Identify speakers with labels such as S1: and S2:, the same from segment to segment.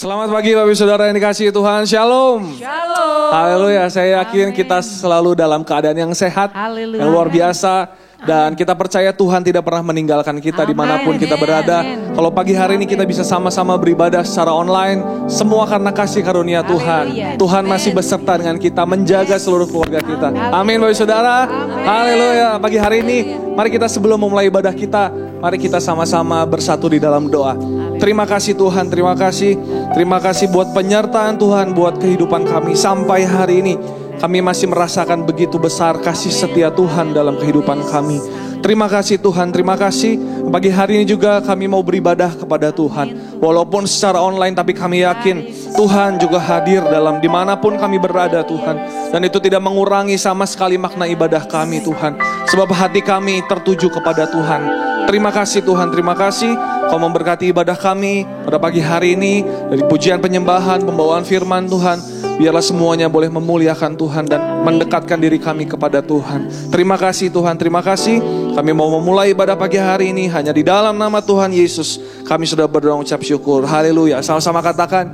S1: Selamat pagi Bapak Ibu Saudara yang dikasihi Tuhan. Shalom.
S2: Shalom.
S1: Haleluya. Saya yakin kita selalu dalam keadaan yang sehat,
S2: Haleluya.
S1: yang luar biasa. Dan kita percaya Tuhan tidak pernah meninggalkan kita dimanapun kita berada. Kalau pagi hari ini kita bisa sama-sama beribadah secara online, semua karena kasih karunia Tuhan. Tuhan masih beserta dengan kita, menjaga seluruh keluarga kita. Amin Bapak Ibu Saudara. Haleluya. Pagi hari ini, mari kita sebelum memulai ibadah kita, mari kita sama-sama bersatu di dalam doa. Terima kasih Tuhan, terima kasih. Terima kasih buat penyertaan Tuhan, buat kehidupan kami sampai hari ini. Kami masih merasakan begitu besar kasih setia Tuhan dalam kehidupan kami. Terima kasih Tuhan, terima kasih. Pagi hari ini juga kami mau beribadah kepada Tuhan. Walaupun secara online, tapi kami yakin Tuhan juga hadir dalam dimanapun kami berada Tuhan. Dan itu tidak mengurangi sama sekali makna ibadah kami Tuhan. Sebab hati kami tertuju kepada Tuhan. Terima kasih Tuhan, terima kasih. Kau memberkati ibadah kami pada pagi hari ini. Dari pujian penyembahan, pembawaan firman Tuhan. Biarlah semuanya boleh memuliakan Tuhan dan mendekatkan diri kami kepada Tuhan. Terima kasih Tuhan, terima kasih. Kami mau memulai ibadah pagi hari ini hanya di dalam nama Tuhan Yesus. Kami sudah berdoa ucap syukur. Haleluya. Sama-sama katakan.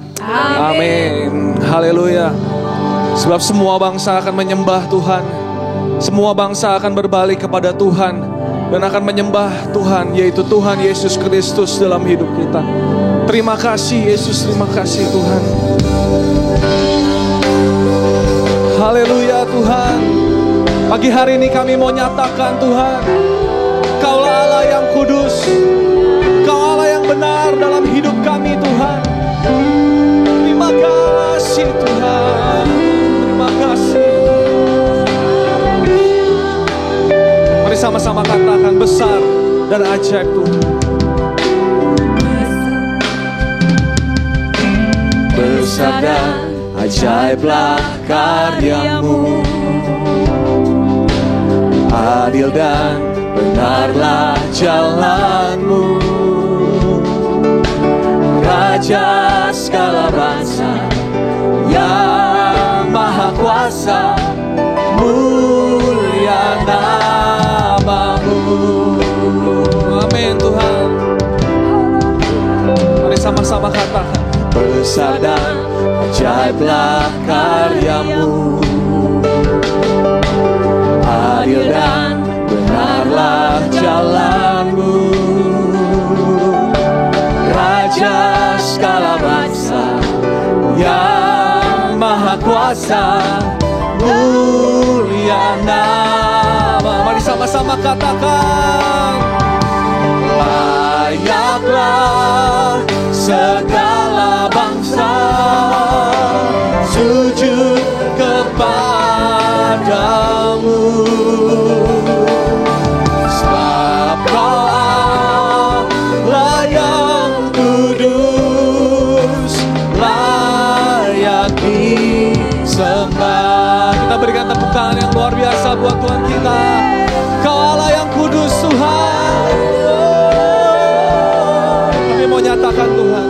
S1: Amin. Haleluya. Sebab semua bangsa akan menyembah Tuhan. Semua bangsa akan berbalik kepada Tuhan. Dan akan menyembah Tuhan, yaitu Tuhan Yesus Kristus dalam hidup kita. Terima kasih Yesus, terima kasih Tuhan. Haleluya Tuhan. Pagi hari ini kami mau nyatakan Tuhan, Kaulah Allah yang kudus, Kau Allah yang benar dalam hidup kami Tuhan. Terima kasih Tuhan, terima kasih. Mari sama-sama katakan besar dan ajaib Tuhan. Besar dan ajaiblah karyamu, adil dan benarlah jalanmu. Raja segala bangsa yang maha kuasa, mulia namamu. Amin Tuhan. Mari sama-sama katakan besar dan ajaiblah karyamu, adil dan benarlah jalanmu. Raja segala bangsa yang maha kuasa, mulia nama. Mari sama-sama katakan layaklah segala bangsa sujud kepadamu. Sebab Kau Allah yang kudus, layak disembah. Kita berikan tepuk tangan yang luar biasa buat Tuhan kita. Kau Allah yang kudus Tuhan. Kami mau nyatakan Tuhan,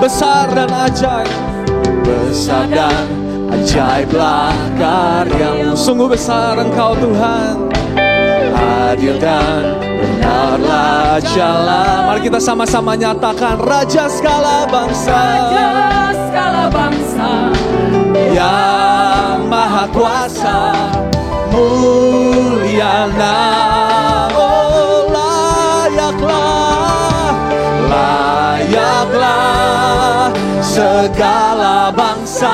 S1: besar dan ajaib. Besar dan ajaiblah karyamu. Sungguh besar Engkau Tuhan, adil dan benarlah jalan. Mari kita sama-sama nyatakan Raja segala bangsa,
S2: Raja segala bangsa
S1: yang maha kuasa, mulia nama. Oh, layaklah segala bangsa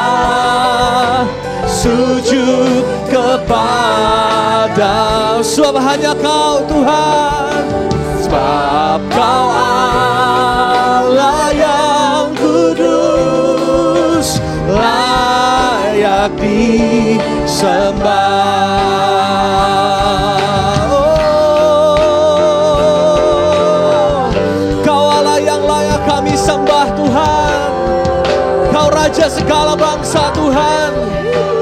S1: sujud kepada. Sebab hanya Kau Tuhan, sebab Kau Allah yang kudus, layak disembah. Oh, Kau Allah yang layak kami sembah Tuhan. Kau Raja segala bangsa Tuhan.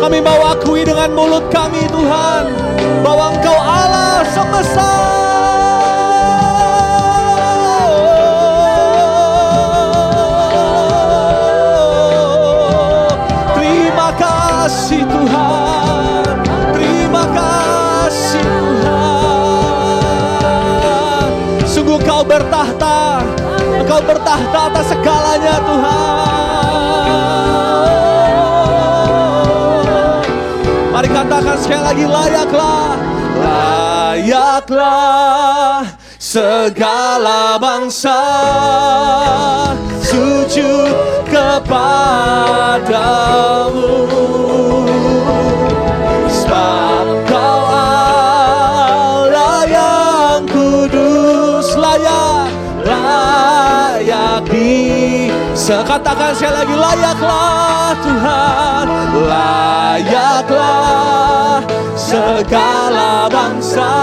S1: Kami mau akui dengan mulut kami Tuhan, bahwa Engkau Allah semesta. Terima kasih Tuhan, terima kasih Tuhan. Sungguh Kau bertahta, Engkau bertahta atas segalanya Tuhan. katakan sekali lagi, layaklah. Layaklah segala bangsa sujud kepadamu, sebab Kau Allah yang kudus. Layak katakan sekali lagi, layaklah Tuhan. Layaklah segala bangsa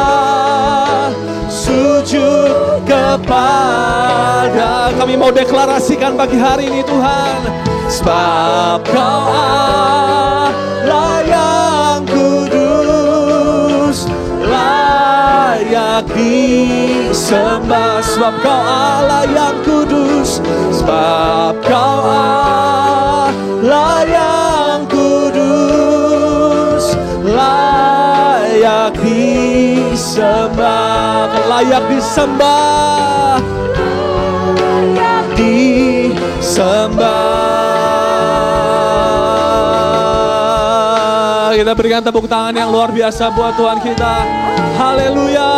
S1: sujud kepada. Kami mau deklarasikan pagi hari ini Tuhan, sebab Kau Allah yang kudus, layak disembah. Sebab Kau Allah yang kudus, sebab Kau Allah yang kudus, layak disembah, layak disembah, layak disembah. Kita berikan tepuk tangan yang luar biasa buat Tuhan kita. Haleluya,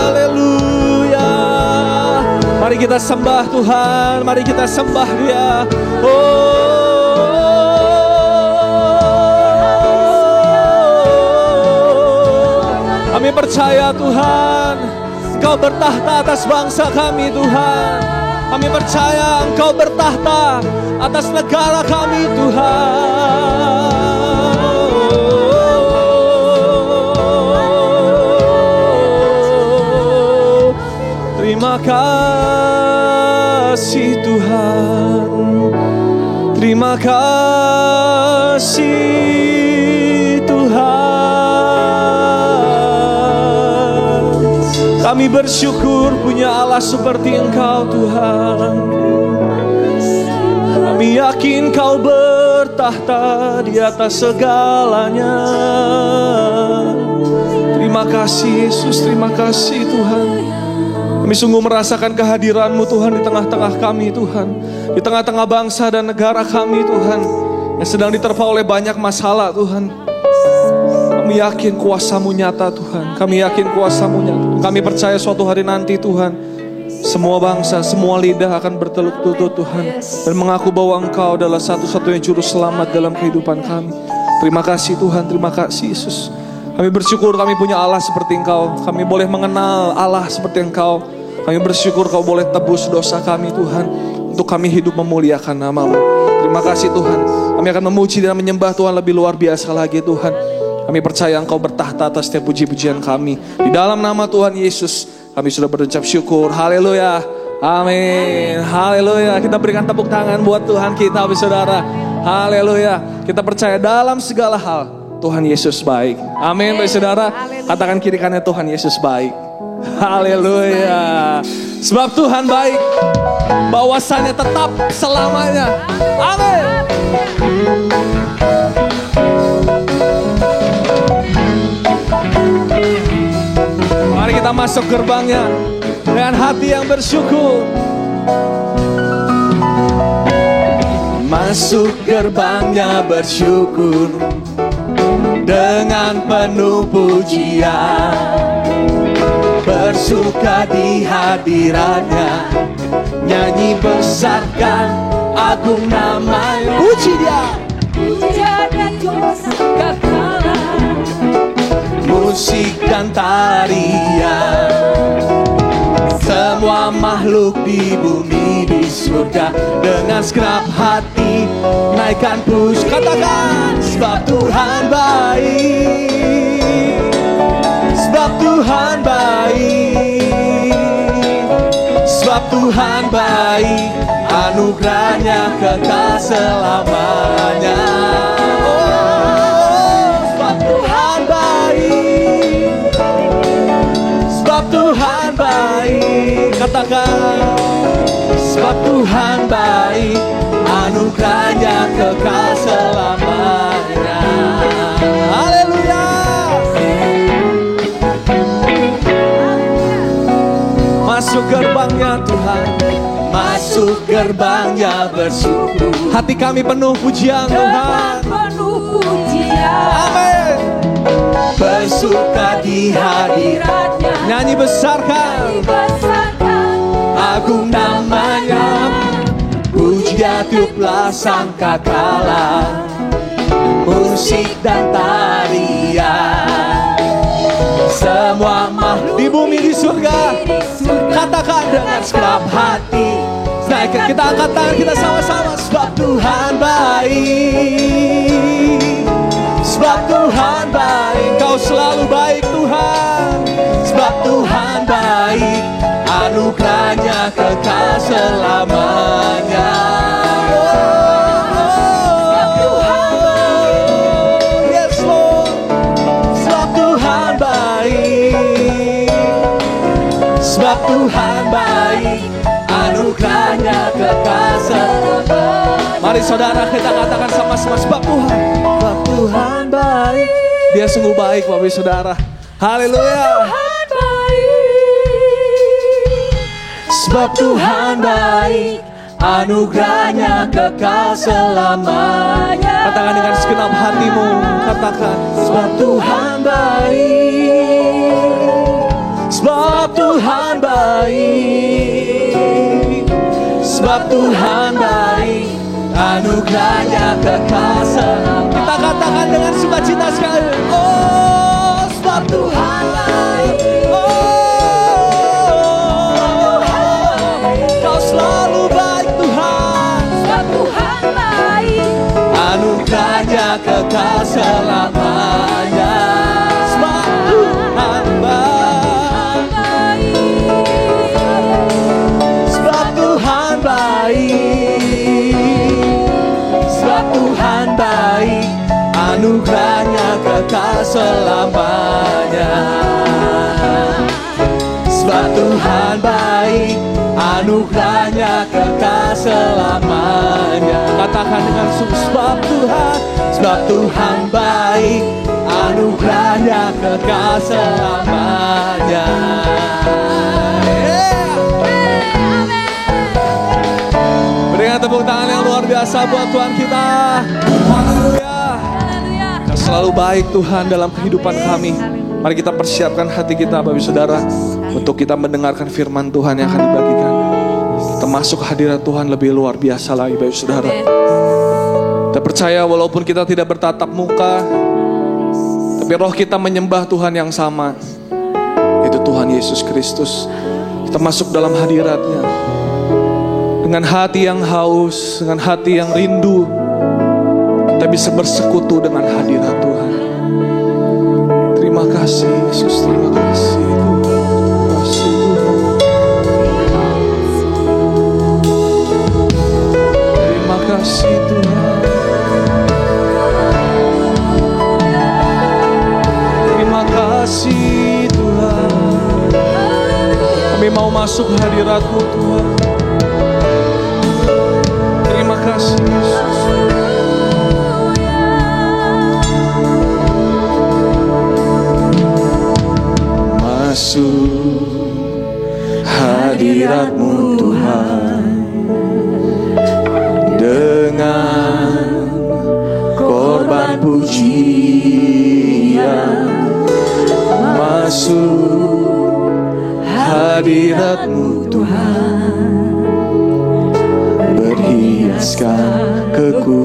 S1: haleluya. Mari kita sembah Tuhan, mari kita sembah Dia. Kami percaya Tuhan, Engkau bertahta atas bangsa kami Tuhan. Kami percaya Engkau bertahta atas negara kami Tuhan. Terima kasih Tuhan, terima kasih Tuhan. Kami bersyukur punya Allah seperti Engkau Tuhan. Kami yakin Kau bertahta di atas segalanya. Terima kasih Yesus, terima kasih Tuhan. Kami sungguh merasakan kehadiran-Mu Tuhan di tengah-tengah kami Tuhan, di tengah-tengah bangsa dan negara kami Tuhan, yang sedang diterpa oleh banyak masalah Tuhan. Kami yakin kuasa-Mu nyata Tuhan, kami yakin kuasa-Mu nyata. Kami percaya suatu hari nanti Tuhan, semua bangsa, semua lidah akan berteluk lutut Tuhan, dan mengaku bahwa Engkau adalah satu-satunya juru selamat dalam kehidupan kami. Terima kasih Tuhan, terima kasih Yesus. Kami bersyukur kami punya Allah seperti Engkau. Kami boleh mengenal Allah seperti Engkau. Kami bersyukur Kau boleh tebus dosa kami Tuhan, untuk kami hidup memuliakan nama-Mu. Terima kasih Tuhan. Kami akan memuji dan menyembah Tuhan lebih luar biasa lagi Tuhan. Kami percaya Engkau bertahta atas setiap puji-pujian kami. Di dalam nama Tuhan Yesus kami sudah berucap syukur. Haleluya, amin, haleluya. Kita berikan tepuk tangan buat Tuhan kita saudara. Haleluya. Kita percaya dalam segala hal Tuhan Yesus baik. Amin baik saudara. Katakan kiri kanan, Tuhan Yesus baik. Haleluya. Sebab Tuhan baik, bahwasannya tetap selamanya. Amin. Mari kita masuk gerbangnya dengan hati yang bersyukur. Masuk gerbangnya bersyukur dengan penuh pujian, bersuka di hadiratnya, nyanyi besarkan agung nama-Nya. Puji Dia, puja dan katakan, musik dan tarian, semua makhluk di bumi di surga, dengan segenap hati naikkan puji. Katakan, sebab Tuhan baik, sebab Tuhan baik, sebab Tuhan baik, anugerahnya kekal selamanya. Oh, sebab Tuhan baik, sebab Tuhan baik. Katakan, sebab Tuhan baik, anugerahnya kekal selamanya. Haleluya. Masuk gerbangnya Tuhan, masuk gerbangnya bersyukur. Hati kami penuh pujian Tuhan, penuh pujian. Amin. bersuka di hadiratnya. Nyanyi besarkan, agung namanya, pujian tiuplah sangkakala, musik dan tarian, semua makhluk di bumi di surga, katakan dengan segenap hati. Naikkan, kita angkat tangan kita sama-sama. Sebab Tuhan baik, sebab Tuhan baik, Kau selalu baik Tuhan. Sebab Tuhan baik, anugerahnya kekal selamanya. Sebab Tuhan baik, yes Lord. Sebab Tuhan baik, sebab Tuhan baik, anugerahnya kekal selamanya. Mari saudara kita katakan sama-sama. Sebab Tuhan baik. Dia sungguh baik Bapak Saudara. Haleluya. Sebab Tuhan baik, anugerahnya kekal selamanya. Katakan dengan segenap hatimu, katakan. Sebab Tuhan baik, sebab Tuhan baik, sebab Tuhan baik, anugerahnya kekal selamanya. Kita katakan dengan sukacita sekali. Oh, sebab Tuhan baik. Oh, Kau selalu baik Tuhan. Sebab Tuhan baik, anugerahnya kekal selamanya. Sebab Tuhan baik, sebab Tuhan baik, sebab Tuhan baik, anugerahnya kekal selamanya. Sebab Tuhan baik, anugerahnya kekal selamanya. Katakan dengan sungguh. Sebab Tuhan baik, anugerahnya kekal selamanya. Berikan tepuk tangan yang luar biasa buat Tuhan kita. Haleluya. Kau selalu baik Tuhan dalam kehidupan kami. Mari kita persiapkan hati kita Bapak Saudara untuk kita mendengarkan firman Tuhan yang akan dibagikan. Kita masuk ke hadirat Tuhan lebih luar biasa lagi Bapak Saudara. Kita percaya walaupun kita tidak bertatap muka, tapi roh kita menyembah Tuhan yang sama, yaitu Tuhan Yesus Kristus. Kita masuk dalam hadiratnya dengan hati yang haus, dengan hati yang rindu. Kita bisa bersekutu dengan hadirat Tuhan. Terima kasih Yesus, terima kasih Tuhan. Terima kasih Tuhan. Terima kasih Tuhan. Terima kasih Tuhan. Kami mau masuk hadirat-Mu Tuhan. Terima kasih Yesus. Masuk hadirat-Mu Tuhan dengan korban pujian. Masuk hadirat-Mu Tuhan, berhiaskan kekudusan.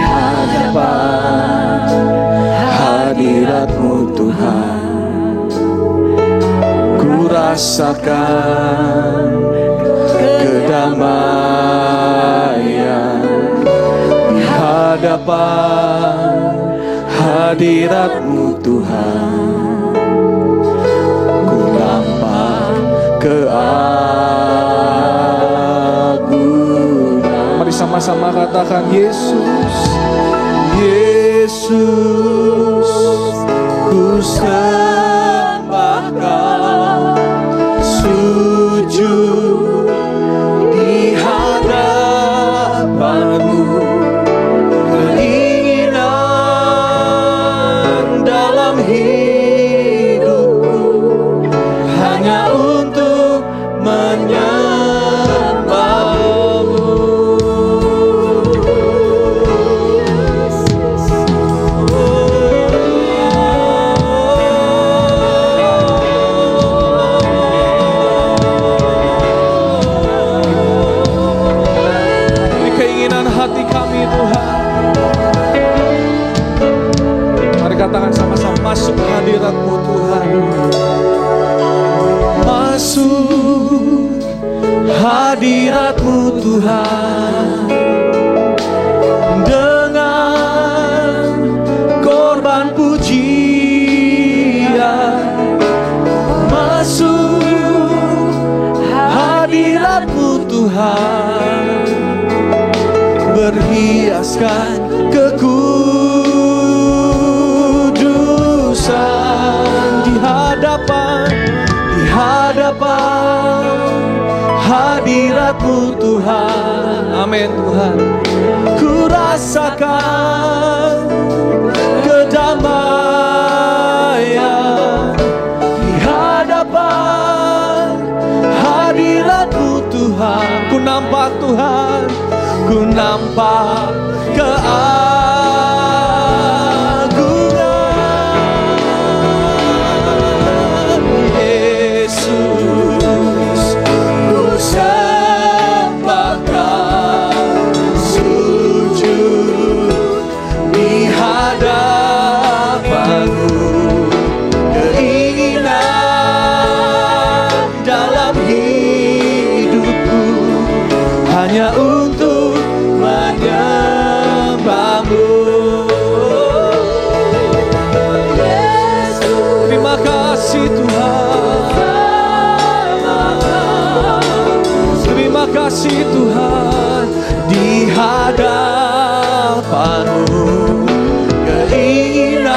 S1: Hadapan hadirat-Mu Tuhan, ku rasakan kedamaian. Di hadapan hadirat-Mu Tuhan, ku nampak keagungan. Mari sama-sama katakan Yesus, Yesus, ku sembah Kau, sujud di hadapan-Mu. Keinginan dalam hidupku hanya untuk menyembah-Mu. katakan sama-sama, masuk hadirat-Mu Tuhan. Masuk hadirat-Mu Tuhan, dengan korban pujian. Masuk hadirat-Mu Tuhan, berhiaskan kekudusan di hadapan hadirat-Mu Tuhan. Amin Tuhan. Ku rasakan kedamaian di hadapan hadirat-Mu Tuhan. Ku nampak Tuhan, ku nampak keagungan Yesus. Ku sembah Kau, sujud di hadapan-Mu. Keinginan dalam hidupku hanya untuk menyembah-Mu. Terima kasih Tuhan, terima kasih Tuhan. Di hadapan-Mu, keinginan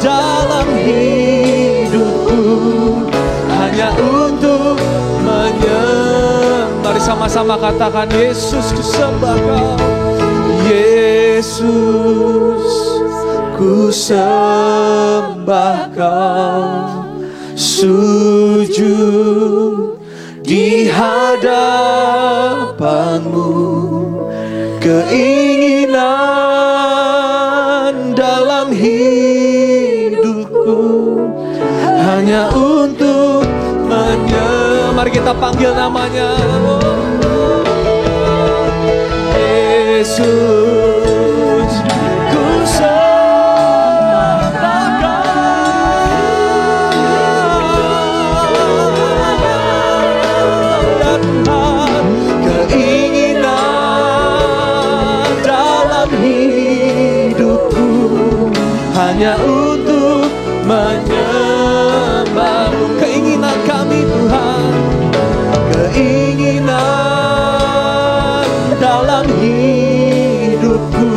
S1: dalam hidupku hanya untuk menyembah. Mari sama-sama katakan, Yesus ku sembah Kau. Yesus ku sembah Kau, sujud di hadapan-Mu. Keinginan dalam hidupku hanya untuk menyembah. Mari kita panggil namanya. Yesus ku sembah Kau. Keinginan dalam hidupku hanya untuk menyembah-Mu. Keinginan kami Tuhan, keinginan dalam hidupku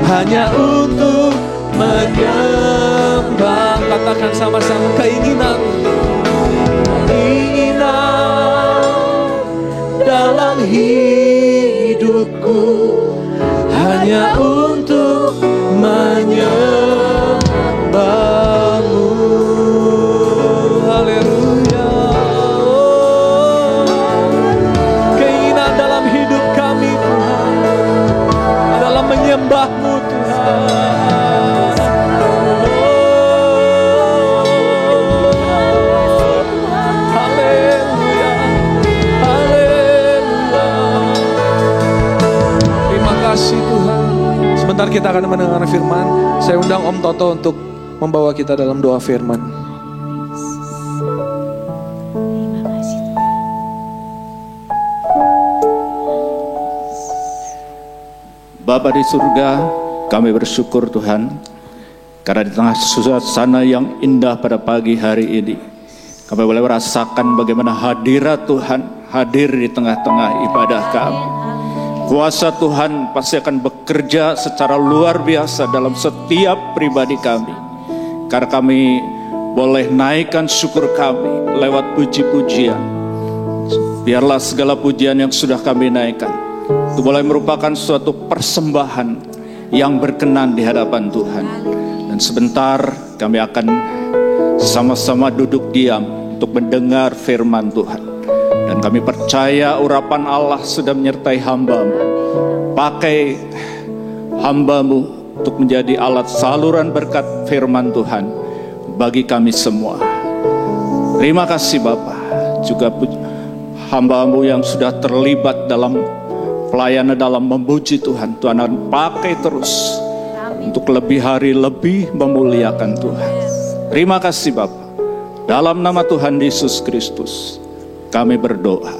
S1: hanya untuk menyembah. Katakan sama-sama, keinginan dalam hidupku hanya untuk menyembah-Mu. Haleluya. Keinginan dalam hidup kami Tuhan adalah menyembah-Mu Tuhan. Sebentar kita akan mendengar firman. Saya undang Om Toto untuk membawa kita dalam doa firman.
S3: Bapa di surga, kami bersyukur Tuhan, karena di tengah suasana yang indah pada pagi hari ini, kami boleh merasakan bagaimana hadirat Tuhan hadir di tengah-tengah ibadah kami. Kuasa Tuhan pasti akan bekerja secara luar biasa dalam setiap pribadi kami. Karena kami boleh naikkan syukur kami lewat puji-pujian. Biarlah segala pujian yang sudah kami naikkan itu boleh merupakan suatu persembahan yang berkenan di hadapan Tuhan. Dan sebentar kami akan sama-sama duduk diam untuk mendengar firman Tuhan. Dan kami percaya urapan Allah sudah menyertai hamba-Mu. Pakai hamba-Mu untuk menjadi alat saluran berkat firman Tuhan bagi kami semua. Terima kasih Bapa. Juga hamba-Mu yang sudah terlibat dalam pelayanan, dalam memuji Tuhan. Tuhan akan pakai terus untuk lebih hari lebih memuliakan Tuhan. Terima kasih Bapa. Dalam nama Tuhan Yesus Kristus kami berdoa.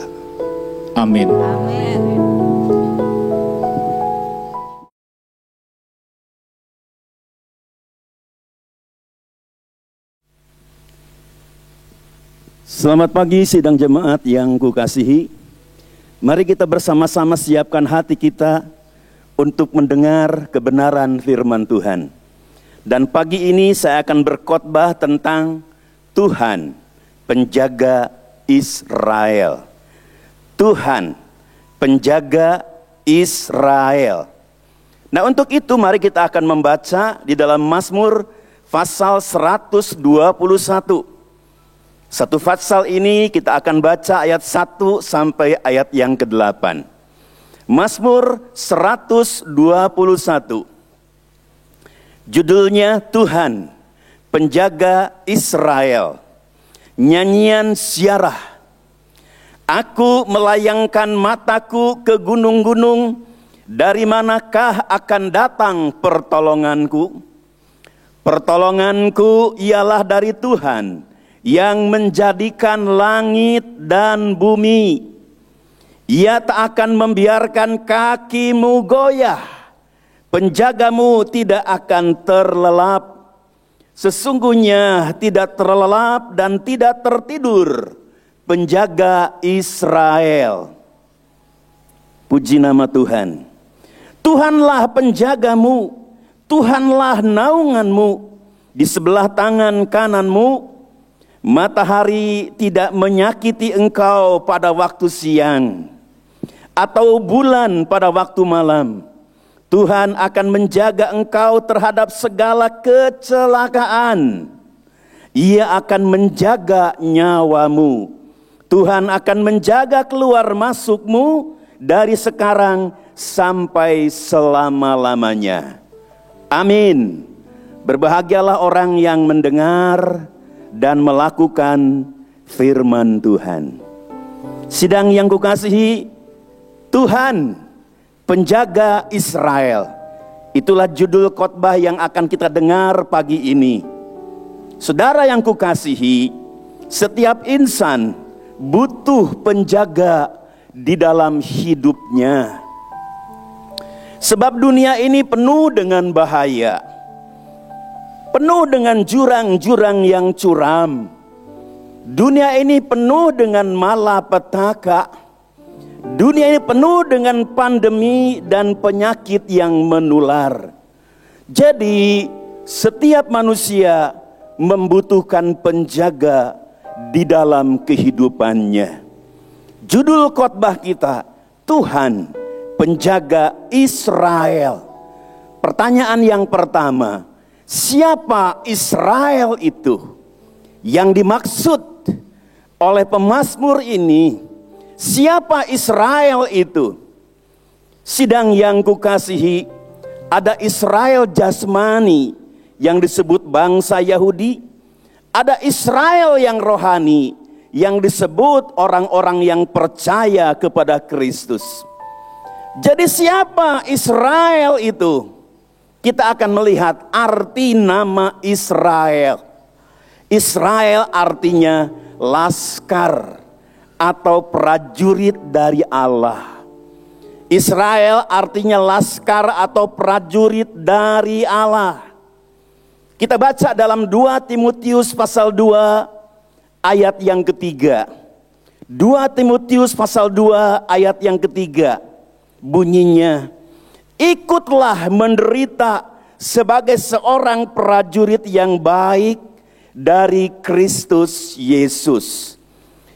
S3: Amin.
S4: Selamat pagi sidang jemaat yang kukasihi. Mari kita bersama-sama siapkan hati kita untuk mendengar kebenaran firman Tuhan. Dan pagi ini saya akan berkhotbah tentang Tuhan, penjaga Israel. Tuhan, penjaga Israel. Nah, untuk itu mari kita akan membaca di dalam Mazmur pasal 121. Satu pasal ini kita akan baca ayat 1 sampai ayat yang ke-8. Mazmur 121. Judulnya Tuhan, penjaga Israel. Nyanyian Ziarah. Aku melayangkan mataku ke gunung-gunung, dari manakah akan datang pertolonganku? Pertolonganku ialah dari Tuhan, yang menjadikan langit dan bumi. Ia tak akan membiarkan kakimu goyah, penjagamu tidak akan terlelap. Sesungguhnya tidak terlelap dan tidak tertidur penjaga Israel. Puji nama Tuhan. Tuhanlah penjagamu, Tuhanlah naunganmu. Di sebelah tangan kananmu, matahari tidak menyakiti engkau pada waktu siang, atau bulan pada waktu malam. Tuhan akan menjaga engkau terhadap segala kecelakaan. Ia akan menjaga nyawamu. Tuhan akan menjaga keluar masukmu dari sekarang sampai selama-lamanya. Amin. Berbahagialah orang yang mendengar dan melakukan firman Tuhan. Sidang yang kukasihi, Tuhan, penjaga Israel. Itulah judul khotbah yang akan kita dengar pagi ini. Saudara yang kukasihi, setiap insan butuh penjaga di dalam hidupnya. Sebab dunia ini penuh dengan bahaya, penuh dengan jurang-jurang yang curam. Dunia ini penuh dengan malapetaka. Dunia ini penuh dengan pandemi dan penyakit yang menular. Jadi setiap manusia membutuhkan penjaga di dalam kehidupannya. Judul khotbah kita, Tuhan, penjaga Israel. Pertanyaan yang pertama, siapa Israel itu? Yang dimaksud oleh pemazmur ini, siapa Israel itu? Sidang yang kukasihi, ada Israel jasmani yang disebut bangsa Yahudi, ada Israel yang rohani yang disebut orang-orang yang percaya kepada Kristus. Jadi siapa Israel itu? Kita akan melihat arti nama Israel. Israel artinya laskar atau prajurit dari Allah. Israel artinya laskar atau prajurit dari Allah. Kita baca dalam 2 Timotius pasal 2 ayat yang ketiga. 2 Timotius pasal 2 ayat yang ketiga. Bunyinya, ikutlah menderita sebagai seorang prajurit yang baik dari Kristus Yesus.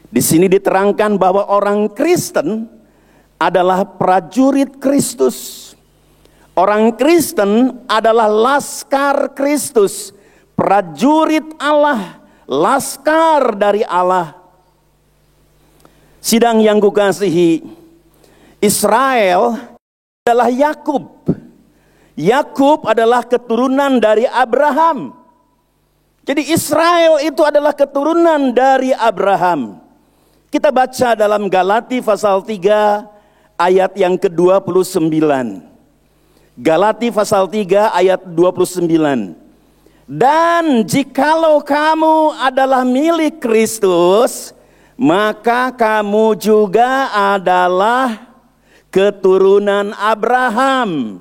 S4: Di sini diterangkan bahwa orang Kristen adalah prajurit Kristus. Orang Kristen adalah laskar Kristus, prajurit Allah, laskar dari Allah. Sidang yang kukasihi, Israel adalah Yakub. Yakub adalah keturunan dari Abraham. Jadi Israel itu adalah keturunan dari Abraham. Kita baca dalam Galati pasal 3 ayat yang ke-29. Galati pasal 3 ayat 29. Dan jikalau kamu adalah milik Kristus, maka kamu juga adalah keturunan Abraham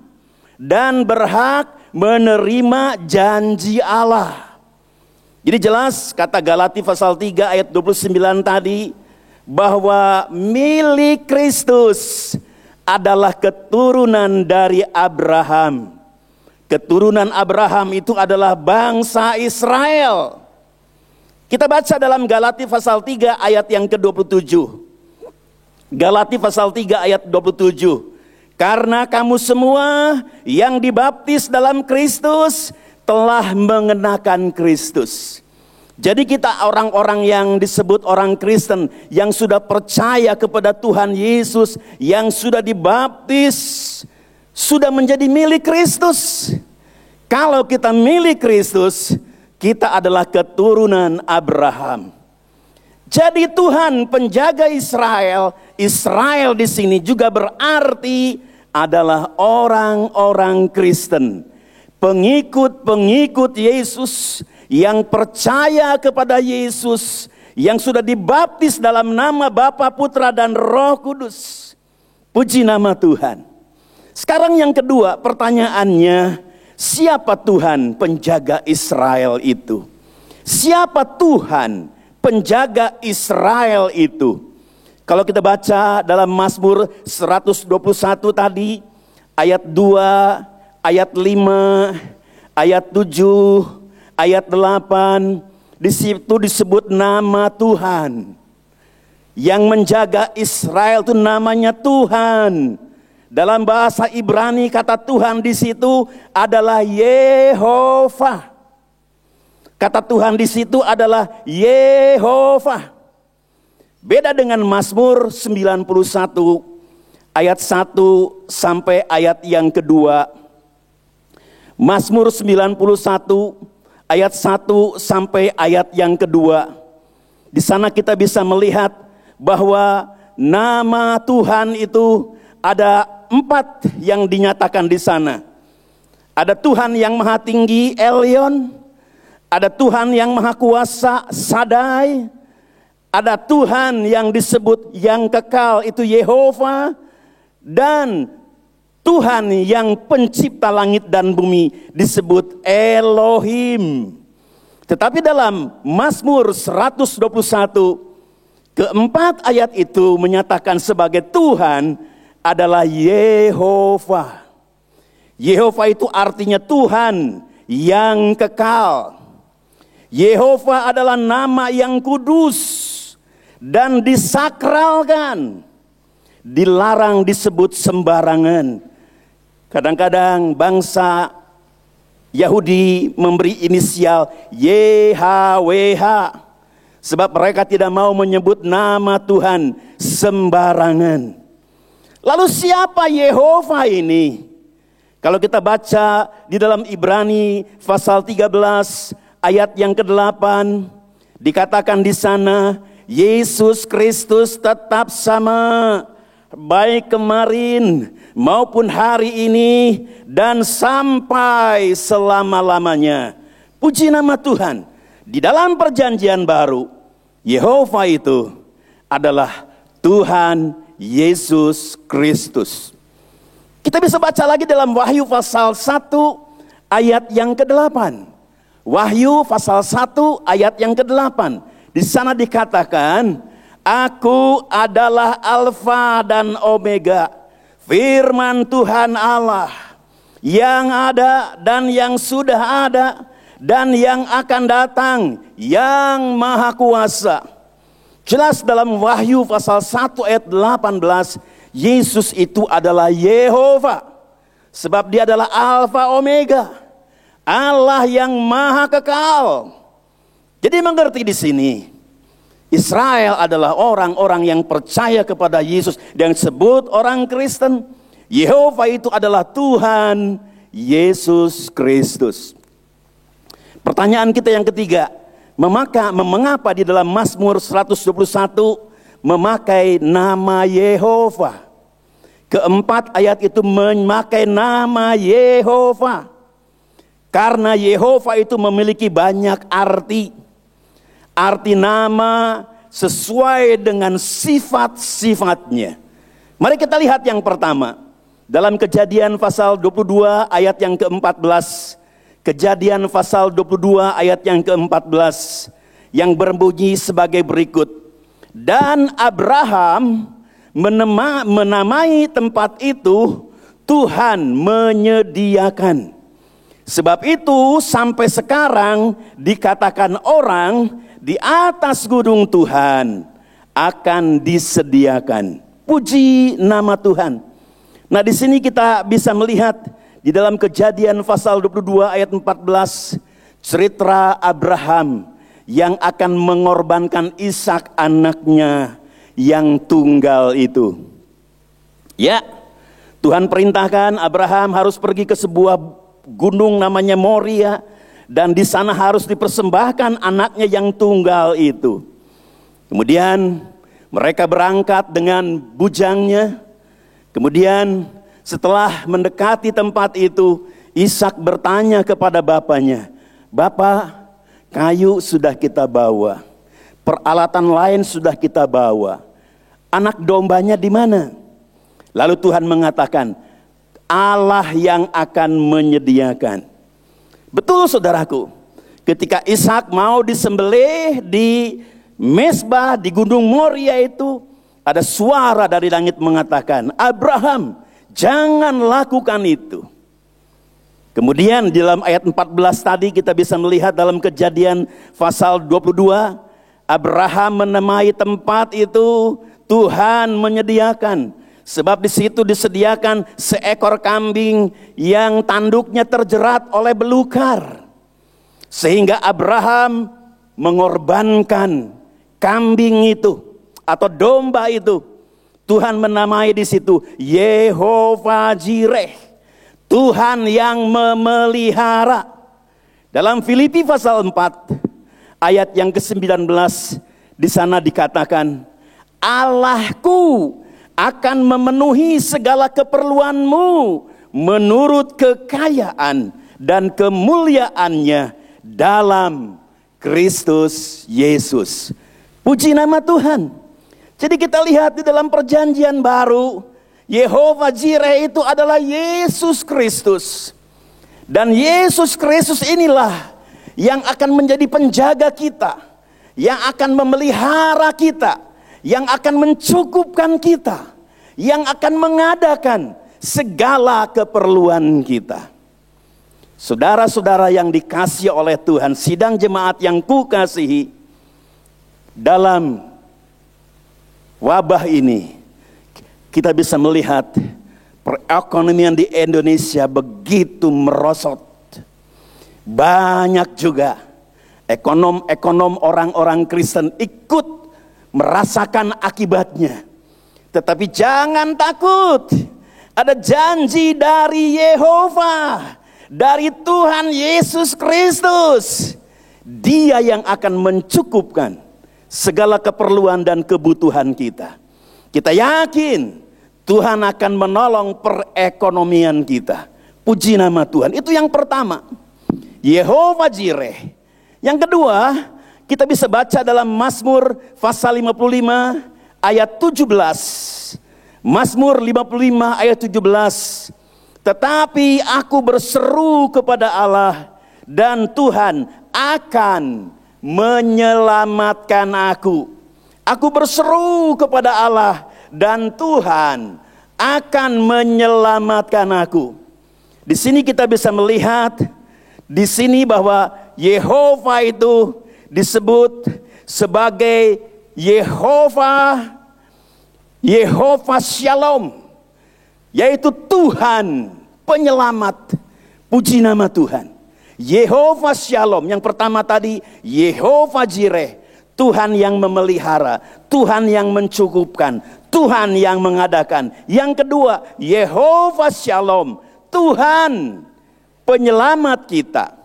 S4: dan berhak menerima janji Allah. Jadi jelas kata Galati pasal 3 ayat 29 tadi, bahwa milik Kristus adalah keturunan dari Abraham. Keturunan Abraham itu adalah bangsa Israel. Kita baca dalam Galati pasal 3 ayat yang ke-27. Galati pasal 3 ayat 27. Karena kamu semua yang dibaptis dalam Kristus telah mengenakan Kristus. Jadi kita orang-orang yang disebut orang Kristen, yang sudah percaya kepada Tuhan Yesus, yang sudah dibaptis, sudah menjadi milik Kristus. Kalau kita milik Kristus, kita adalah keturunan Abraham. Jadi Tuhan penjaga Israel, Israel di sini juga berarti adalah orang-orang Kristen, pengikut-pengikut Yesus, yang percaya kepada Yesus, yang sudah dibaptis dalam nama Bapa, Putra, dan Roh Kudus. Puji nama Tuhan. Sekarang yang kedua, pertanyaannya, siapa Tuhan penjaga Israel itu? Siapa Tuhan penjaga Israel itu? Kalau kita baca dalam Mazmur 121 tadi, ayat 2, ayat 5, ayat 7, ayat 8, di situ disebut nama Tuhan. Yang menjaga Israel itu namanya Tuhan. Dalam bahasa Ibrani kata Tuhan di situ adalah Yehovah. Kata Tuhan di situ adalah Yehovah. Beda dengan Mazmur 91 ayat 1 sampai ayat yang kedua. Mazmur 91 ayat 1 sampai ayat yang kedua. Di sana kita bisa melihat bahwa nama Tuhan itu ada 4 yang dinyatakan di sana. Ada Tuhan yang maha tinggi, Elyon. Ada Tuhan yang maha kuasa, Sadai. Ada Tuhan yang disebut yang kekal, itu Yehovah. Dan Tuhan yang pencipta langit dan bumi disebut Elohim. Tetapi dalam Mazmur 121, keempat ayat itu menyatakan sebagai Tuhan adalah Yehovah. Yehovah itu artinya Tuhan yang kekal. Yehovah adalah nama yang kudus dan disakralkan. Dilarang disebut sembarangan. Kadang-kadang bangsa Yahudi memberi inisial YHWH, sebab mereka tidak mau menyebut nama Tuhan sembarangan. Lalu siapa Yehovah ini? Kalau kita baca di dalam Ibrani pasal 13 ayat yang ke-8, dikatakan di sana, Yesus Kristus tetap sama, baik kemarin maupun hari ini dan sampai selama-lamanya. Puji nama Tuhan. Di dalam perjanjian baru, Yehovah itu adalah Tuhan Yesus Kristus. Kita bisa baca lagi dalam Wahyu pasal 1 ayat yang ke-8. Wahyu pasal 1 ayat yang ke-8. Di sana dikatakan, Aku adalah Alfa dan Omega, firman Tuhan Allah, yang ada dan yang sudah ada dan yang akan datang, yang maha kuasa. Jelas dalam Wahyu pasal 1 ayat 18, Yesus itu adalah Yehovah. Sebab dia adalah Alfa Omega, Allah yang maha kekal. Jadi mengerti di sini, Israel adalah orang-orang yang percaya kepada Yesus, yang disebut orang Kristen. Yehovah itu adalah Tuhan Yesus Kristus. Pertanyaan kita yang ketiga, mengapa di dalam Mazmur 121 memakai nama Yehovah? keempat ayat itu memakai nama Yehova. Karena Yehova itu memiliki banyak arti. Arti nama sesuai dengan sifat-sifatnya. Mari kita lihat yang pertama. Dalam Kejadian pasal 22 ayat yang ke-14. Kejadian pasal 22 ayat yang ke-14. Yang berbunyi sebagai berikut. Dan Abraham menamai tempat itu Tuhan menyediakan. Sebab itu sampai sekarang dikatakan orang di atas gunung Tuhan akan disediakan. Puji nama Tuhan. Nah, di sini kita bisa melihat di dalam Kejadian pasal 22 ayat 14 cerita Abraham yang akan mengorbankan Ishak anaknya yang tunggal itu. Ya, Tuhan perintahkan Abraham harus pergi ke sebuah gunung namanya Moria, dan di sana harus dipersembahkan anaknya yang tunggal itu. Kemudian mereka berangkat dengan bujangnya. Kemudian setelah mendekati tempat itu, Ishak bertanya kepada bapaknya, "Bapak, kayu sudah kita bawa, peralatan lain sudah kita bawa, anak dombanya di mana?" Lalu Tuhan mengatakan, Allah yang akan menyediakan. Betul saudaraku, ketika Ishak mau disembelih di Mesbah di Gunung Moria itu, ada suara dari langit mengatakan, "Abraham, jangan lakukan itu." Kemudian di dalam ayat 14 tadi kita bisa melihat dalam Kejadian pasal 22, Abraham menamai tempat itu Tuhan menyediakan. Sebab di situ disediakan seekor kambing yang tanduknya terjerat oleh belukar. Sehingga Abraham mengorbankan kambing itu atau domba itu. Tuhan menamai di situ Yehova Jireh, Tuhan yang memelihara. Dalam Filipi pasal 4 ayat yang ke-19 di sana dikatakan, Allahku akan memenuhi segala keperluanmu menurut kekayaan dan kemuliaannya dalam Kristus Yesus. Puji nama Tuhan. Jadi kita lihat di dalam perjanjian baru, Yehova Jireh itu adalah Yesus Kristus. Dan Yesus Kristus inilah yang akan menjadi penjaga kita, yang akan memelihara kita, yang akan mencukupkan kita, yang akan mengadakan segala keperluan kita. Saudara-saudara yang dikasihi oleh Tuhan, sidang jemaat yang kukasihi, dalam wabah ini kita bisa melihat perekonomian di Indonesia begitu merosot. Banyak juga ekonom-ekonom orang-orang Kristen ikut merasakan akibatnya. Tetapi jangan takut. Ada janji dari Yehova, dari Tuhan Yesus Kristus. Dia yang akan mencukupkan segala keperluan dan kebutuhan kita. Kita yakin Tuhan akan menolong perekonomian kita. Puji nama Tuhan. Itu yang pertama, Yehova Jireh. Yang kedua, kita bisa baca dalam Mazmur pasal 55 ayat 17. Mazmur 55 ayat 17. Tetapi aku berseru kepada Allah dan Tuhan akan menyelamatkan aku. Aku berseru kepada Allah dan Tuhan akan menyelamatkan aku. Di sini kita bisa melihat di sini bahwa Yehova itu disebut sebagai Yehova Shalom, yaitu Tuhan penyelamat. Puji nama Tuhan. Yehova Shalom, yang pertama tadi Yehova Jireh, Tuhan yang memelihara, Tuhan yang mencukupkan, Tuhan yang mengadakan. Yang kedua Yehova Shalom, Tuhan penyelamat kita.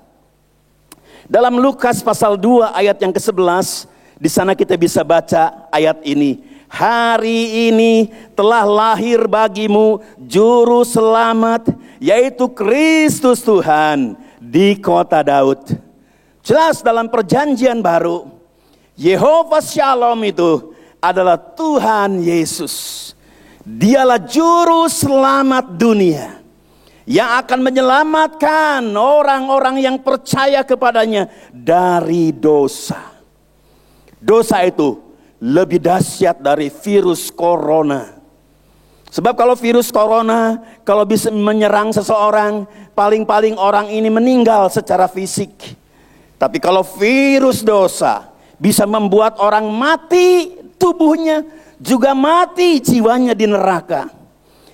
S4: Dalam Lukas pasal 2 ayat yang ke-11, di sana kita bisa baca ayat ini. hari ini telah lahir bagimu juru selamat, yaitu Kristus Tuhan di kota Daud. Jelas dalam perjanjian baru, Yehova Shalom itu adalah Tuhan Yesus. Dialah juru selamat dunia yang akan menyelamatkan orang-orang yang percaya kepadanya dari dosa. Dosa itu lebih dahsyat dari virus corona. Sebab kalau virus corona, kalau bisa menyerang seseorang, paling-paling orang ini meninggal secara fisik. Tapi kalau virus dosa bisa membuat orang mati tubuhnya, juga mati jiwanya di neraka.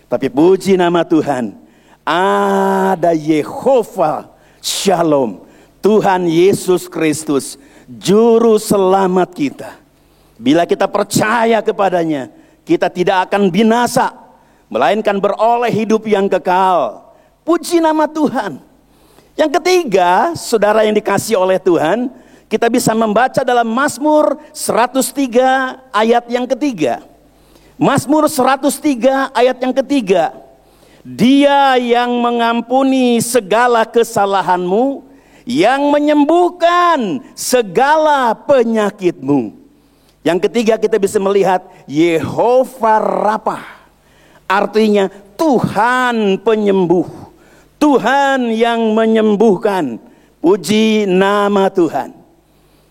S4: Tapi puji nama Tuhan, ada Yehova Shalom, Tuhan Yesus Kristus, juru selamat kita. Bila kita percaya kepadanya, kita tidak akan binasa, melainkan beroleh hidup yang kekal. Puji nama Tuhan. Yang ketiga, saudara yang dikasihi oleh Tuhan, kita bisa membaca dalam Mazmur 103 ayat yang ketiga. Mazmur 103 ayat yang ketiga. Dia yang mengampuni segala kesalahanmu, yang menyembuhkan segala penyakitmu. Yang ketiga, kita bisa melihat Yehova Rapha, artinya Tuhan penyembuh, Tuhan yang menyembuhkan. Puji nama Tuhan.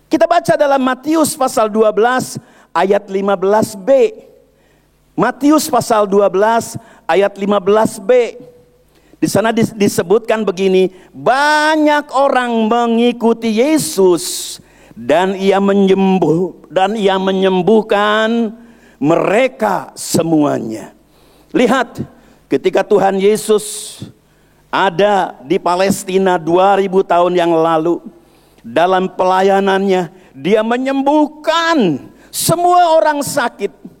S4: Kita baca dalam Matius pasal 12 ayat 15b. Matius pasal 12 ayat 15b. Di sana disebutkan begini, banyak orang mengikuti Yesus dan ia menyembuhkan mereka semuanya. Lihat, ketika Tuhan Yesus ada di Palestina 2000 tahun yang lalu, dalam pelayanannya dia menyembuhkan semua orang sakit.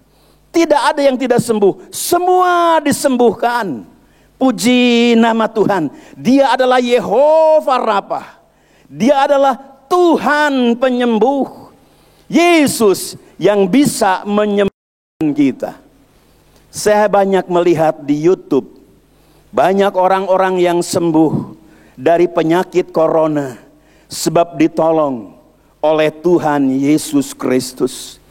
S4: Tidak ada yang tidak sembuh, semua disembuhkan. Puji nama Tuhan. Dia adalah Yehova Rapha. Dia adalah Tuhan penyembuh. Yesus yang bisa menyembuhkan kita. Saya banyak melihat di YouTube, banyak orang-orang yang sembuh dari penyakit corona sebab ditolong oleh Tuhan Yesus Kristus.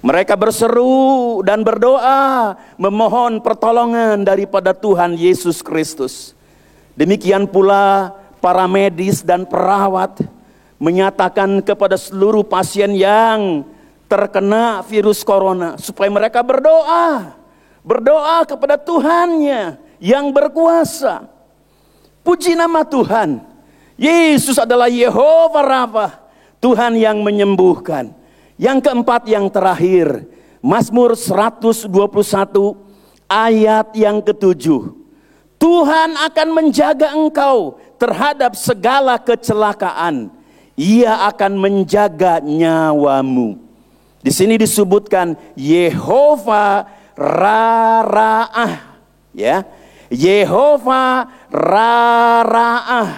S4: Mereka berseru dan berdoa memohon pertolongan daripada Tuhan Yesus Kristus. Demikian pula para medis dan perawat menyatakan kepada seluruh pasien yang terkena virus corona supaya mereka berdoa kepada Tuhannya yang berkuasa. Puji nama Tuhan. Yesus adalah Yehova Rapha, Tuhan yang menyembuhkan. Yang keempat, yang terakhir, Mazmur 121 ayat yang ke-7. Tuhan akan menjaga engkau terhadap segala kecelakaan. Ia akan menjaga nyawamu. Di sini disebutkan Yehova Ra-Ra'ah, ya. Yehova Ra-Ra'ah.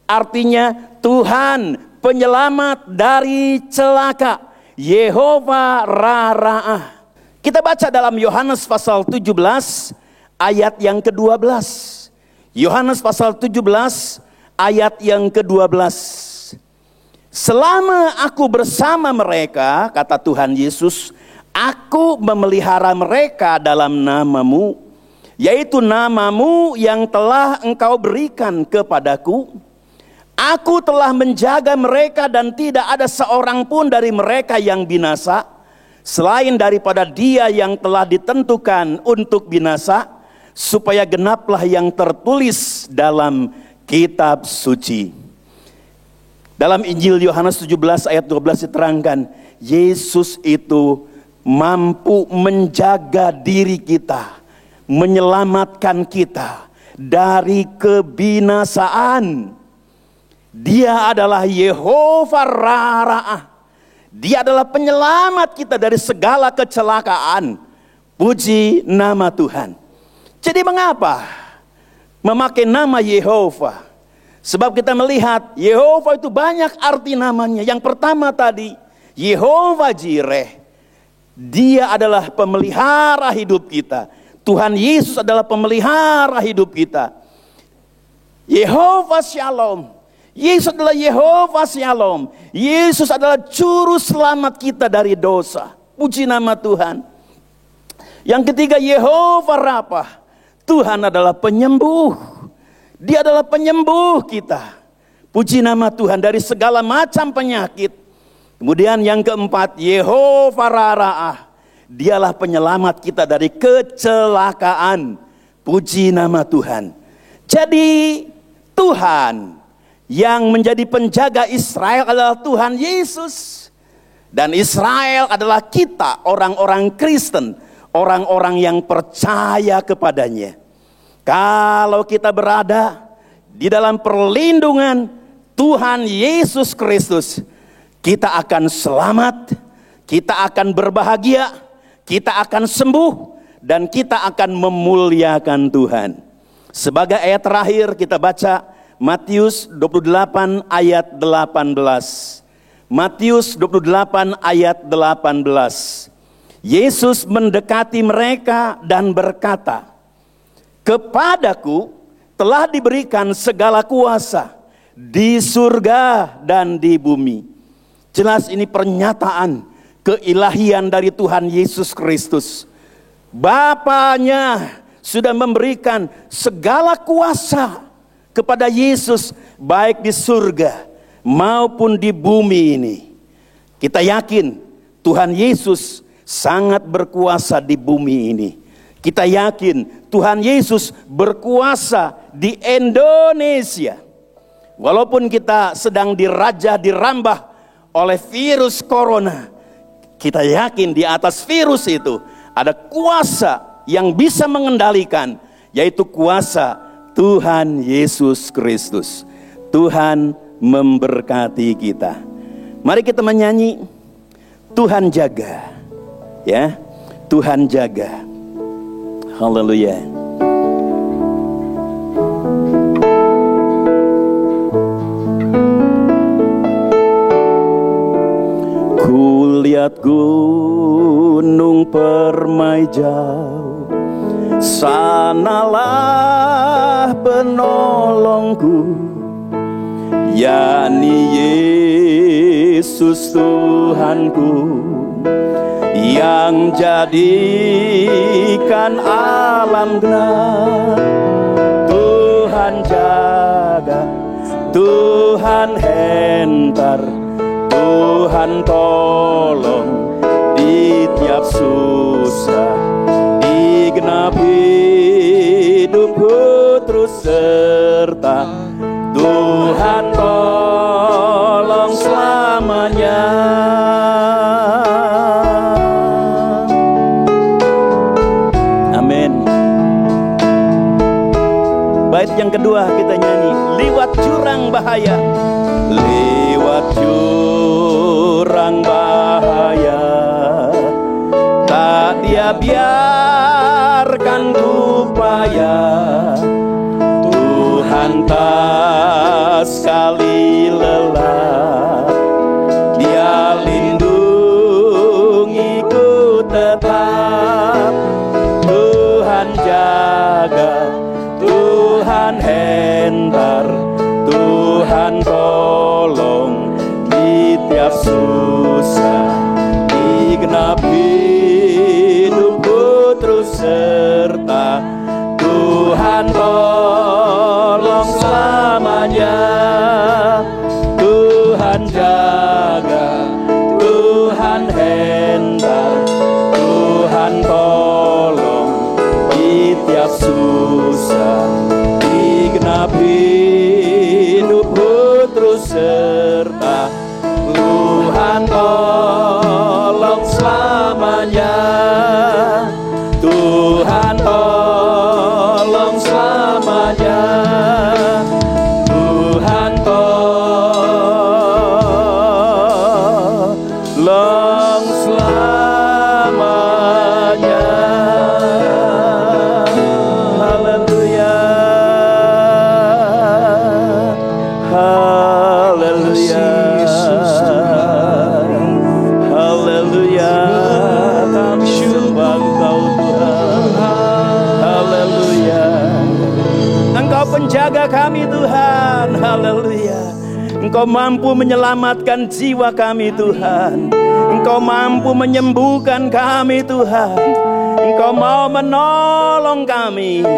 S4: Artinya Tuhan penyelamat dari celaka. Yehova Ra-Ra'ah. Kita baca dalam Yohanes pasal 17 ayat yang ke-12. Yohanes pasal 17 ayat yang ke-12. Selama aku bersama mereka, kata Tuhan Yesus, aku memelihara mereka dalam namamu, yaitu namamu yang telah engkau berikan kepadaku. Aku telah menjaga mereka dan tidak ada seorang pun dari mereka yang binasa, selain daripada dia yang telah ditentukan untuk binasa, supaya genaplah yang tertulis dalam kitab suci. Dalam Injil Yohanes 17 ayat 12 diterangkan, Yesus itu mampu menjaga diri kita, menyelamatkan kita dari kebinasaan. Dia adalah Yehova Ra-Ra'ah. Dia adalah penyelamat kita dari segala kecelakaan. Puji nama Tuhan. Jadi mengapa memakai nama Yehova? Sebab kita melihat Yehova itu banyak arti namanya. Yang pertama tadi, Yehova Jireh. Dia adalah pemelihara hidup kita. Tuhan Yesus adalah pemelihara hidup kita. Yehova Shalom. Yesus adalah Yehova Shalom. Yesus adalah juru selamat kita dari dosa. Puji nama Tuhan. Yang ketiga, Yehova Rapha. Tuhan adalah penyembuh. Dia adalah penyembuh kita. Puji nama Tuhan dari segala macam penyakit. Kemudian yang keempat, Yehova Ra'ah. Dialah penyelamat kita dari kecelakaan. Puji nama Tuhan. Jadi Tuhan yang menjadi penjaga Israel adalah Tuhan Yesus. Dan Israel adalah kita, orang-orang Kristen, orang-orang yang percaya kepadanya. Kalau kita berada di dalam perlindungan Tuhan Yesus Kristus, kita akan selamat, kita akan berbahagia, kita akan sembuh, dan kita akan memuliakan Tuhan. Sebagai ayat terakhir kita baca Matius 28 ayat 18. Matius 28 ayat 18. Yesus mendekati mereka dan berkata, "Kepadaku telah diberikan segala kuasa di surga dan di bumi." Jelas ini pernyataan keilahian dari Tuhan Yesus Kristus. Bapanya sudah memberikan segala kuasa kepada Yesus, baik di surga maupun di bumi ini. Kita yakin Tuhan Yesus sangat berkuasa di bumi ini. Kita yakin Tuhan Yesus berkuasa di Indonesia. Walaupun kita sedang dirambah oleh virus corona, kita yakin di atas virus itu ada kuasa yang bisa mengendalikan, yaitu kuasa Tuhan Yesus Kristus. Tuhan memberkati kita. Mari kita menyanyi, Tuhan jaga. Ya, Tuhan jaga. Haleluya. Kulihat gunung Permai jauh, sanalah penolongku, yakni Yesus Tuhanku, yang jadikan alam gelap. Tuhan jaga, Tuhan hentar, Tuhan tolong di tiap susah, di genap hidupku terus serta. Tuhan tolong selamanya. Amin. Bait yang kedua kita nyanyi, liwat jurang bahaya. Liwat jurang bahaya, tak Dia biarkan upaya. Tuhan tak sekali lelah, Dia lindungiku tetap. Tuhan jaga, Tuhan hentar, Tuhan tolong di tiap susah, di genap hidupku terus serta. Tuhan tolong selamanya. Tuhan jaga, Tuhan hentar, Tuhan tolong di tiap susah, di genap hidupku terus serta. Tuhan tolong selamanya. Tuhan tolong selamanya. Tuhan tolong selamanya. Haleluya. Haleluya. Haleluya. Engkau mampu menyelamatkan jiwa kami Tuhan. Engkau mampu menyembuhkan kami Tuhan. Engkau mau menolong kami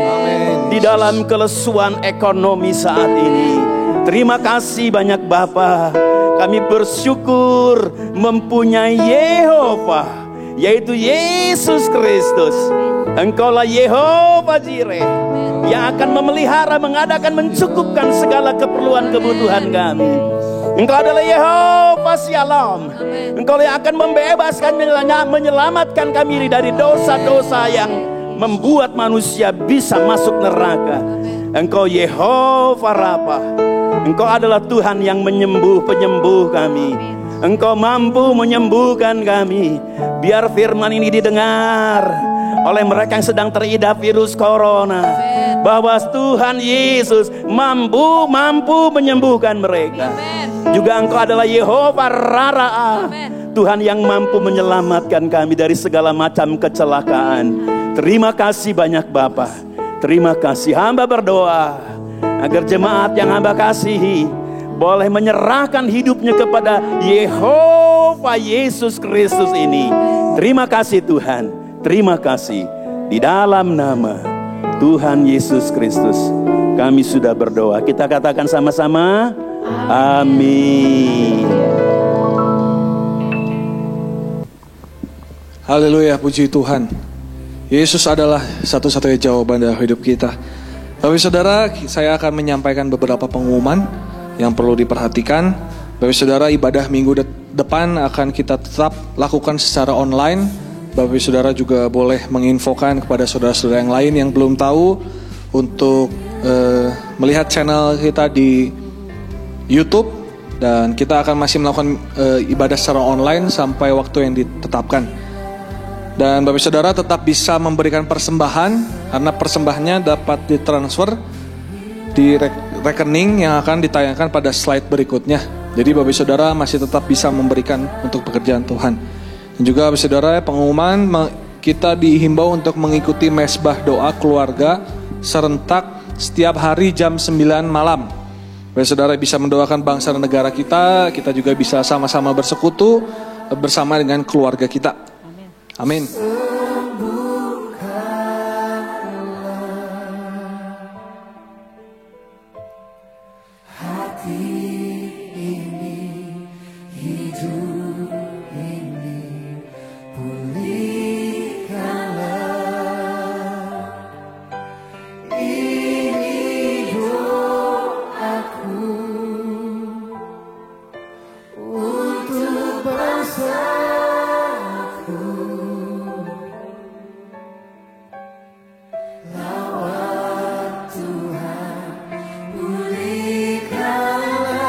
S4: di dalam kelesuan ekonomi saat ini. Terima kasih banyak Bapa. Kami bersyukur mempunyai Yehova, yaitu Yesus Kristus. Engkaulah Yehova Jireh yang akan memelihara, mengadakan, mencukupkan segala keperluan kebutuhan kami. Engkau adalah Yehova Shalom. Engkau yang akan membebaskan, menyelamatkan kami dari dosa-dosa yang membuat manusia bisa masuk neraka. Engkau Yehova Rafa. Engkau adalah Tuhan yang penyembuh kami. Engkau mampu menyembuhkan kami. Biar firman ini didengar oleh mereka yang sedang teridap virus corona, bahwa Tuhan Yesus mampu menyembuhkan mereka. Juga Engkau adalah Yehova Rara'a, Tuhan yang mampu menyelamatkan kami dari segala macam kecelakaan. Terima kasih banyak Bapa. Terima kasih. Hamba berdoa agar jemaat yang hamba kasihi boleh menyerahkan hidupnya kepada Yehova Yesus Kristus ini. Terima kasih Tuhan. Terima kasih. Di dalam nama Tuhan Yesus Kristus kami sudah berdoa. Kita katakan sama-sama, amin.
S1: Haleluya, puji Tuhan. Yesus adalah satu-satunya jawaban dalam hidup kita. Bapak Saudara, saya akan menyampaikan beberapa pengumuman yang perlu diperhatikan. Bapak Saudara, ibadah minggu depan akan kita tetap lakukan secara online. Bapak Saudara juga boleh menginfokan kepada saudara-saudara yang lain yang belum tahu untuk melihat channel kita di YouTube. Dan kita akan masih melakukan ibadah secara online sampai waktu yang ditetapkan. Dan Bapak Saudara tetap bisa memberikan persembahan, karena persembahannya dapat ditransfer di rekening yang akan ditayangkan pada slide berikutnya. Jadi Bapak Saudara masih tetap bisa memberikan untuk pekerjaan Tuhan. Dan juga Bapak Saudara, pengumuman kita dihimbau untuk mengikuti mesbah doa keluarga serentak setiap hari jam 9 malam. Bapak Saudara bisa mendoakan bangsa dan negara kita juga bisa sama-sama bersekutu bersama dengan keluarga kita. Amin.
S2: Pulihkanlah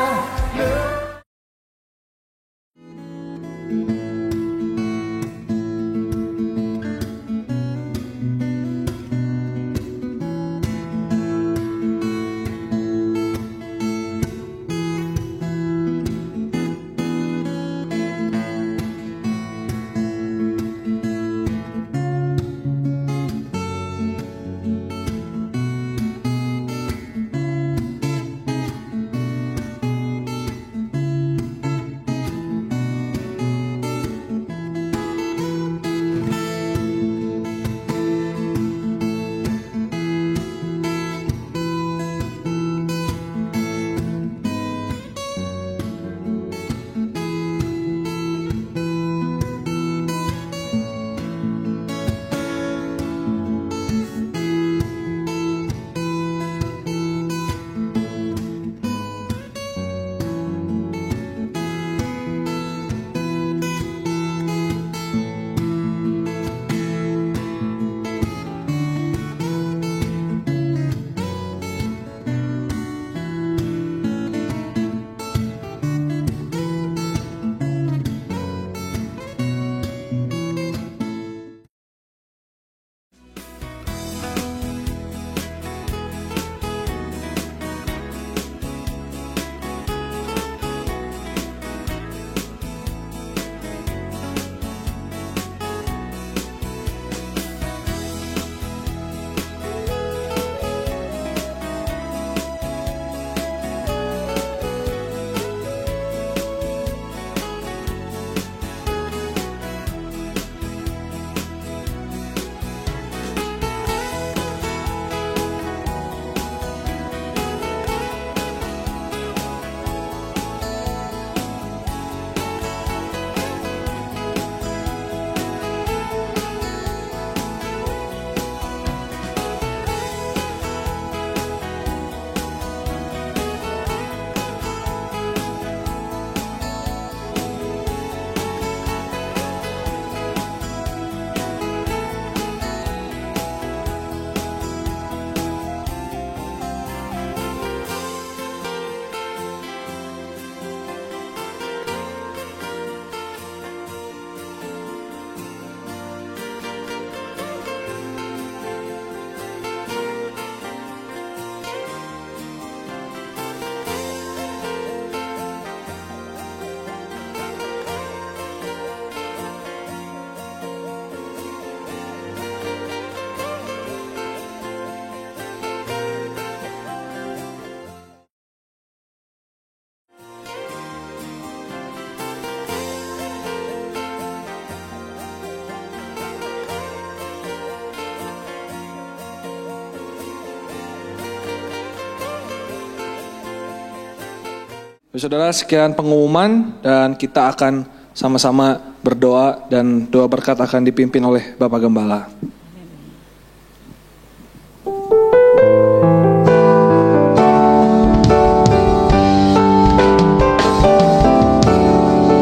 S1: Saudara, sekian pengumuman dan kita akan sama-sama berdoa dan doa berkat akan dipimpin oleh Bapak Gembala.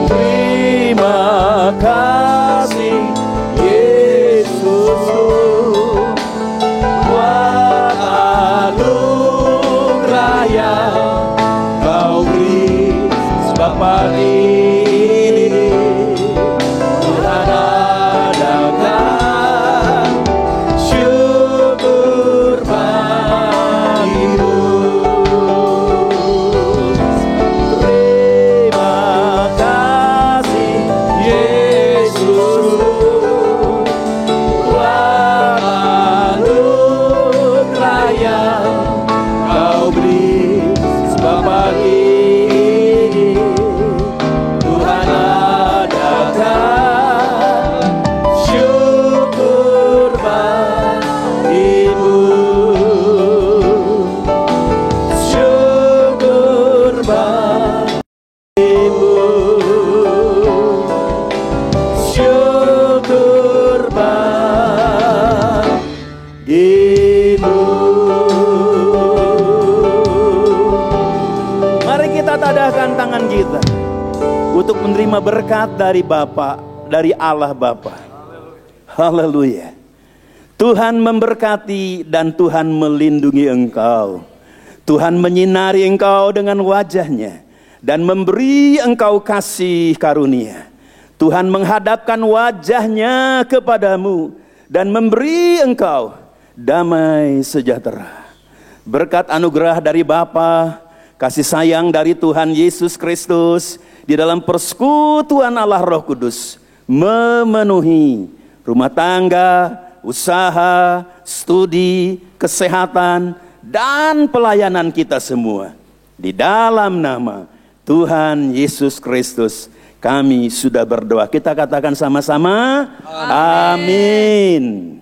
S4: Terima kasih Yesus buat anugerah yang Kau beri, sebab pagi ini Tuhan adakan syukur bagimu. Terima kasih Yesus buat anugerah yang Kau beri, sebab pagi ini Tuhan adakan syukur bagimu. Syukur bagimu. Syukur bagimu. Mari kita tadahkan tangan kita untuk menerima berkat dari Bapa, dari Allah Bapa. Haleluya. Tuhan memberkati dan Tuhan melindungi engkau. Tuhan menyinari engkau dengan wajah-Nya dan memberi engkau kasih karunia. Tuhan menghadapkan wajah-Nya kepadamu dan memberi engkau damai sejahtera. Berkat anugerah dari Bapa, kasih sayang dari Tuhan Yesus Kristus, di dalam persekutuan Allah Roh Kudus, memenuhi rumah tangga, usaha, studi, kesehatan, dan pelayanan kita semua. Di dalam nama Tuhan Yesus Kristus, kami sudah berdoa. Kita katakan sama-sama, amin.